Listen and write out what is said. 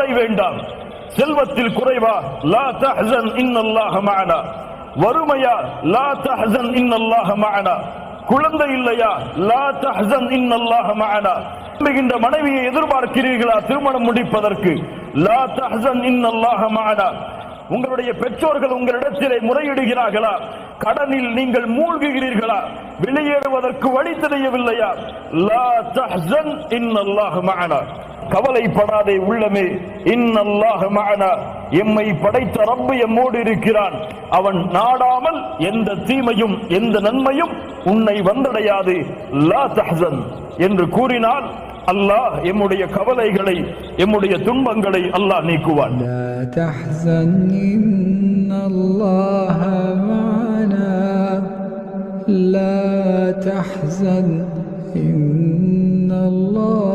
கவலை வேண்டாம். செல்வத்தில் குறைவா, லா தஹ்சன் இன்னல்லாஹ மஅனா. வறுமையா, லா தஹ்சன் இன்னல்லாஹ மஅனா. குழந்தை இல்லையா, லா தஹ்சன் இன்னல்லாஹ மஅனா. விரும்புகின்ற மனைவியை எதிர்பார்க்கிறீர்களா திருமணம் முடிப்பதற்கு, லா தஹ்சன் இன்னல்லாஹ மஅனா. உங்களுடைய பெற்றோர்கள் உங்களிடத்திலே முறையிடுகிறார்களா, கடனில் நீங்கள் மூழ்குகிறீர்களா, வெளியேறுவதற்கு வழி தெரியவில்லையா, லா தஹ்சன் இன்னல்லாஹ மஅனா. கவலைப்படாதே உள்ளமே, இன்னல்லாஹ மஅனா. எம்மை படைத்த ரப்பு எம்மோடு இருக்கிறான். அவன் நாடாமல் எந்த தீமையும் எந்த நன்மையும் உன்னை வந்தடையாது. லா தஹ்சன் என்று கூறினால் அல்லாஹ் எம்முடைய கவலைகளை எம்முடைய துன்பங்களை அல்லாஹ் நீக்குவான். லா தஹ்சன் இன்னல்லாஹ மஅனா. லா தஹ்சன் இன்னல்லாஹ